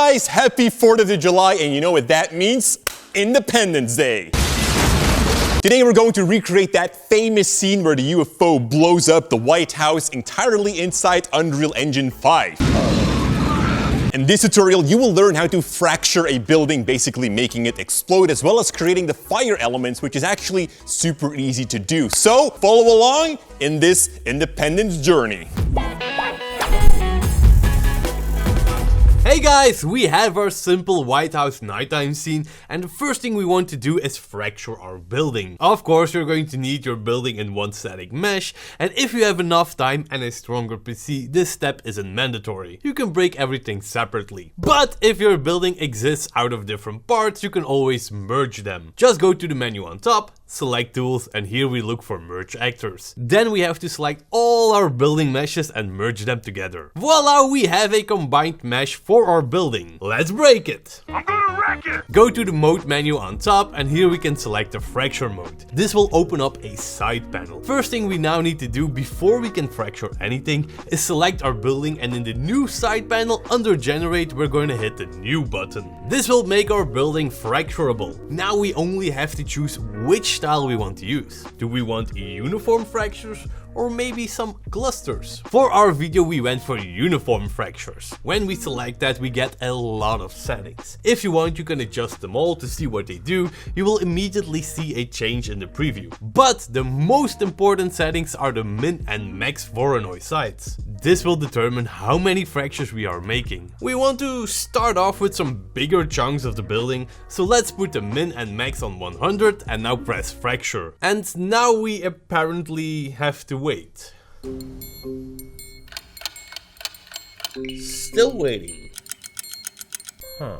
guys, happy 4th of July, and you know what that means? Independence Day. Today we're going to recreate that famous scene where the UFO blows up the White House entirely inside Unreal Engine 5. In this tutorial, you will learn how to fracture a building, basically making it explode, as well as creating the fire elements, which is actually super easy to do. So, follow along in this independence journey. Hey guys, we have our simple White House nighttime scene, and the first thing we want to do is fracture our building. Of course, you're going to need your building in one static mesh, and if you have enough time and a stronger PC, this step isn't mandatory. You can break everything separately. But if your building exists out of different parts, you can always merge them. Just go to the menu on top, select tools, and here we look for merge actors. Then we have to select all our building meshes and merge them together. Voila, we have a combined mesh for our building. Let's break it. I'm gonna wreck it! Go to the mode menu on top, and here we can select the fracture mode. This will open up a side panel. First thing we now need to do before we can fracture anything is select our building, and in the new side panel under generate we're going to hit the new button. This will make our building fracturable. Now we only have to choose which style we want to use. Do we want uniform fractures or maybe some clusters? For our video we went for uniform fractures. When we select that we get a lot of settings. If you want you can adjust them all to see what they do. You will immediately see a change in the preview. But the most important settings are the min and max Voronoi size. This will determine how many fractures we are making. We want to start off with some bigger chunks of the building, so let's put the min and max on 100 and now press fracture. And now we apparently have to wait. Still waiting. Huh.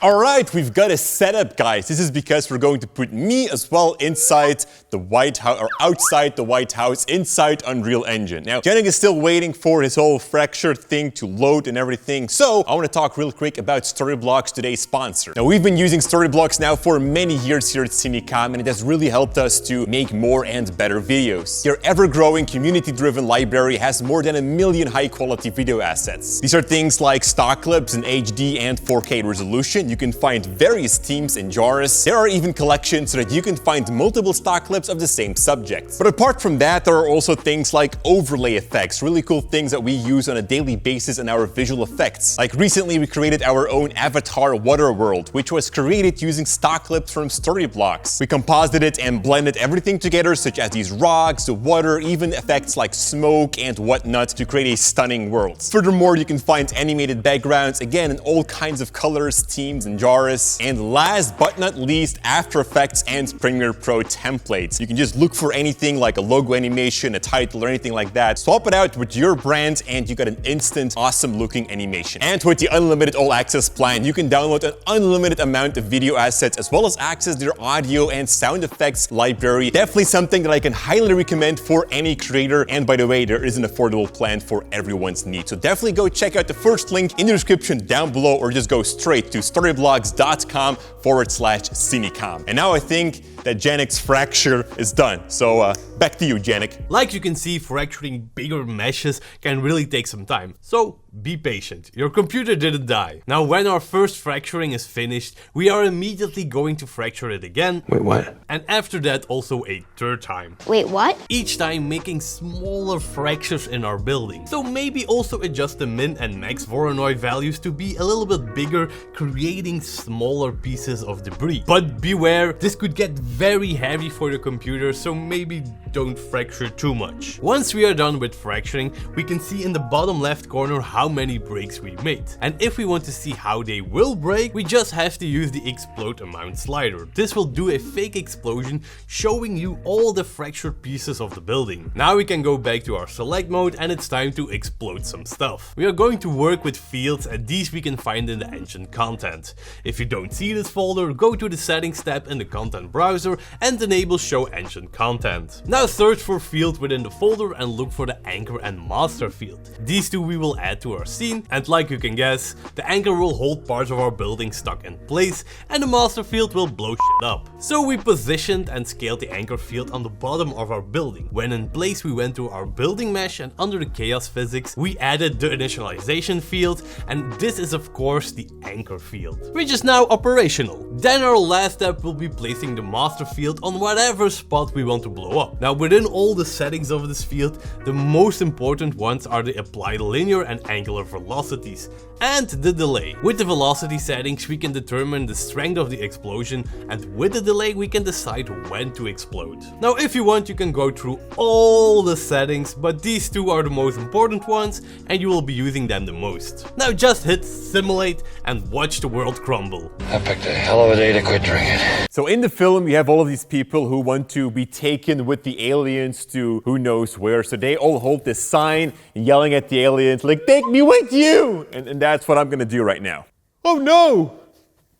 Alright, we've got a setup, guys. This is because we're going to put me as well inside the White House, or outside the White House, inside Unreal Engine. Now, Janik is still waiting for his whole fracture thing to load and everything, so I want to talk real quick about Storyblocks, today's sponsor. Now, we've been using Storyblocks now for many years here at Cinecom, and it has really helped us to make more and better videos. Their ever-growing, community-driven library has more than 1 million high-quality video assets. These are things like stock clips in HD and 4K resolution. You can find various themes and genres. There are even collections so that you can find multiple stock clips of the same subject. But apart from that, there are also things like overlay effects, really cool things that we use on a daily basis in our visual effects. Like recently we created our own avatar water world, which was created using stock clips from Storyblocks. We composited it and blended everything together, such as these rocks, the water, even effects like smoke and whatnot, to create a stunning world. Furthermore, you can find animated backgrounds, again, in all kinds of colors, themes, and genres. And last but not least, After Effects and Premiere Pro templates. You can just look for anything like a logo animation, a title, or anything like that. Swap it out with your brand and you got an instant, awesome looking animation. And with the unlimited all access plan, you can download an unlimited amount of video assets as well as access their audio and sound effects library. Definitely something that I can highly recommend for any creator. And by the way, there is an affordable plan for everyone's needs. So definitely go check out the first link in the description down below, or just go straight to storyblocks.com/Cinecom. And now I think that Janik's fracture is done. So back to you, Janik. Like you can see, fracturing bigger meshes can really take some time. So be patient, your computer didn't die. Now when our first fracturing is finished, we are immediately going to fracture it again. Wait, what? And after that also a third time. Wait, what? Each time making smaller fractures in our building. So maybe also adjust the min and max Voronoi values to be a little bit bigger, creating smaller pieces of debris. But beware, this could get very heavy for your computer, so maybe don't fracture too much. Once we are done with fracturing, we can see in the bottom left corner how many breaks we made. And if we want to see how they will break, we just have to use the explode amount slider. This will do a fake explosion, showing you all the fractured pieces of the building. Now we can go back to our select mode and it's time to explode some stuff. We are going to work with fields, and these we can find in the engine content. If you don't see this folder, go to the settings tab in the content browser and enable show engine content. Now search for field within the folder and look for the anchor and master field. These two we will add to our scene, and like you can guess, the anchor will hold parts of our building stuck in place and the master field will blow shit up. So we positioned and scaled the anchor field on the bottom of our building. When in place, we went to our building mesh, and under the chaos physics we added the initialization field, and this is of course the anchor field, which is now operational. Then our last step will be placing the master field on whatever spot we want to blow up. Now within all the settings of this field, the most important ones are the applied linear and angular velocities and the delay. With the velocity settings we can determine the strength of the explosion, and with the delay we can decide when to explode. Now if you want, you can go through all the settings, but these two are the most important ones and you will be using them the most. Now just hit simulate and watch the world crumble. I picked a hell of a day to quit drinking. So in the film, you have all of these people who want to be taken with the aliens to who knows where. So they all hold this sign yelling at the aliens like, "Take me with you!" And that's what I'm gonna do right now. Oh no!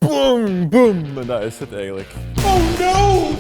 Boom, boom! En daar is het eigenlijk. Oh no!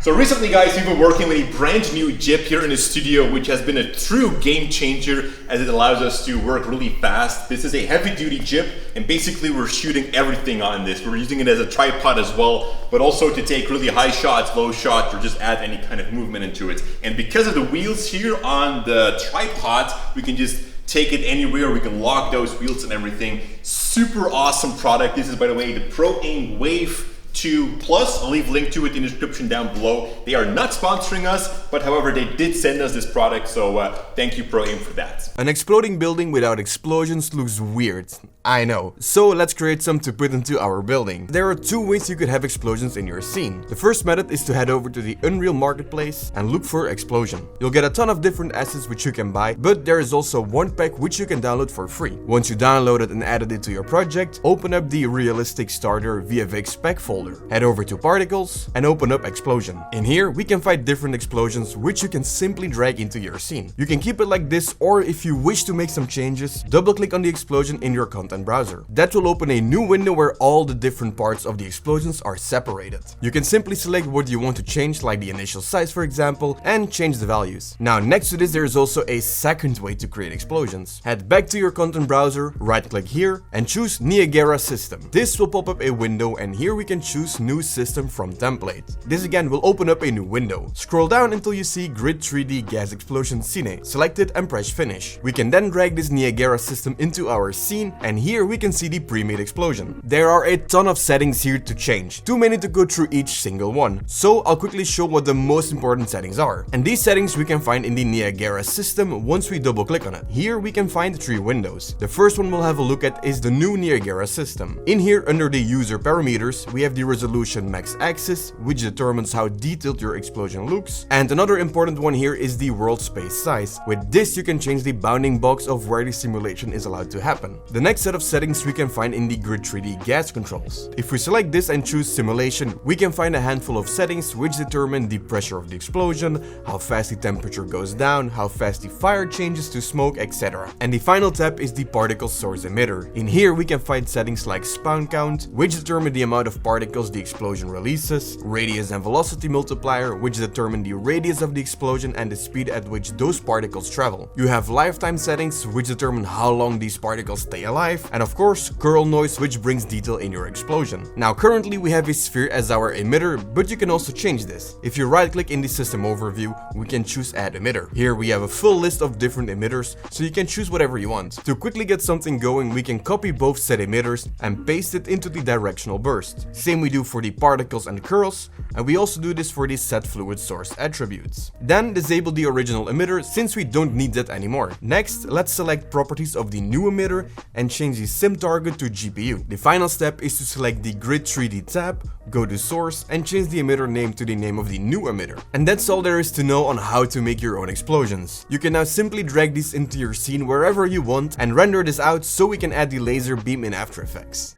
So recently, guys, we've been working with a brand new chip here in the studio, which has been a true game changer as it allows us to work really fast. This is a heavy duty chip, and basically we're shooting everything on this. We're using it as a tripod as well, but also to take really high shots, low shots, or just add any kind of movement into it. And because of the wheels here on the tripod, we can just take it anywhere. We can lock those wheels and everything. Super awesome product. This is, by the way, the Proaim Wave 2 Plus. I'll leave a link to it in the description down below. They are not sponsoring us, but however, they did send us this product, so thank you Proaim for that. An exploding building without explosions looks weird. I know. So let's create some to put into our building. There are two ways you could have explosions in your scene. The first method is to head over to the Unreal Marketplace and look for explosion. You'll get a ton of different assets which you can buy, but there is also one pack which you can download for free. Once you download it and added it to your project, open up the Realistic Starter VFX pack folder. Head over to Particles and open up Explosion. In here, we can find different explosions which you can simply drag into your scene. You can keep it like this, or if you wish to make some changes, double click on the explosion in your content browser. That will open a new window where all the different parts of the explosions are separated. You can simply select what you want to change, like the initial size for example, and change the values. Now next to this there is also a second way to create explosions. Head back to your content browser, right click here and choose Niagara System. This will pop up a window, and here we can choose New System from Template. This again will open up a new window. Scroll down until you see Grid 3D Gas Explosion Scene. Select it and press finish. We can then drag this Niagara system into our scene, and here we can see the pre-made explosion. There are a ton of settings here to change. Too many to go through each single one. So I'll quickly show what the most important settings are. And these settings we can find in the Niagara system once we double click on it. Here we can find 3 windows. The first one we'll have a look at is the new Niagara system. In here under the user parameters we have the resolution max axis, which determines how detailed your explosion looks. And another important one here is the world space size. With this you can change the bounding box of where the simulation is allowed to happen. The next set of settings we can find in the Grid 3D gas controls. If we select this and choose simulation, we can find a handful of settings which determine the pressure of the explosion, how fast the temperature goes down, how fast the fire changes to smoke, etc. And the final tab is the particle source emitter. In here we can find settings like spawn count, which determine the amount of particles the explosion releases, radius and velocity multiplier, which determine the radius of the explosion and the speed at which those particles travel. You have lifetime settings, which determine how long these particles stay alive, and of course curl noise, which brings detail in your explosion. Now currently we have a sphere as our emitter, but you can also change this. If you right click in the system overview, we can choose add emitter. Here we have a full list of different emitters, so you can choose whatever you want. To quickly get something going, we can copy both set emitters and paste it into the directional burst. Same same we do for the particles and curls, and we also do this for the set fluid source attributes. Then disable the original emitter since we don't need that anymore. Next, let's select properties of the new emitter and change the sim target to GPU. The final step is to select the grid 3D tab, go to source and change the emitter name to the name of the new emitter. And that's all there is to know on how to make your own explosions. You can now simply drag these into your scene wherever you want and render this out so we can add the laser beam in After Effects.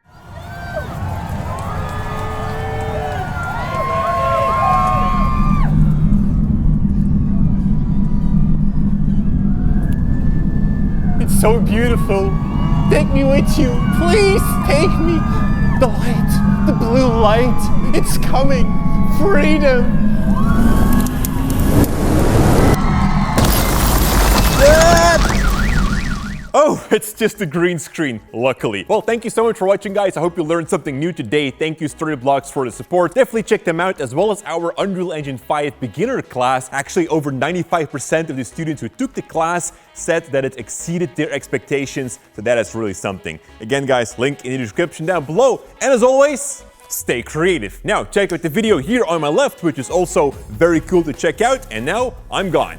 It's so beautiful. Take me with you. Please take me. The light, the blue light, it's coming. Freedom. Oh, it's just a green screen, luckily. Well, thank you so much for watching, guys. I hope you learned something new today. Thank you, Storyblocks, for the support. Definitely check them out, as well as our Unreal Engine 5 beginner class. Actually, over 95% of the students who took the class said that it exceeded their expectations, so that is really something. Again, guys, link in the description down below. And as always, stay creative. Now, check out the video here on my left, which is also very cool to check out. And now, I'm gone.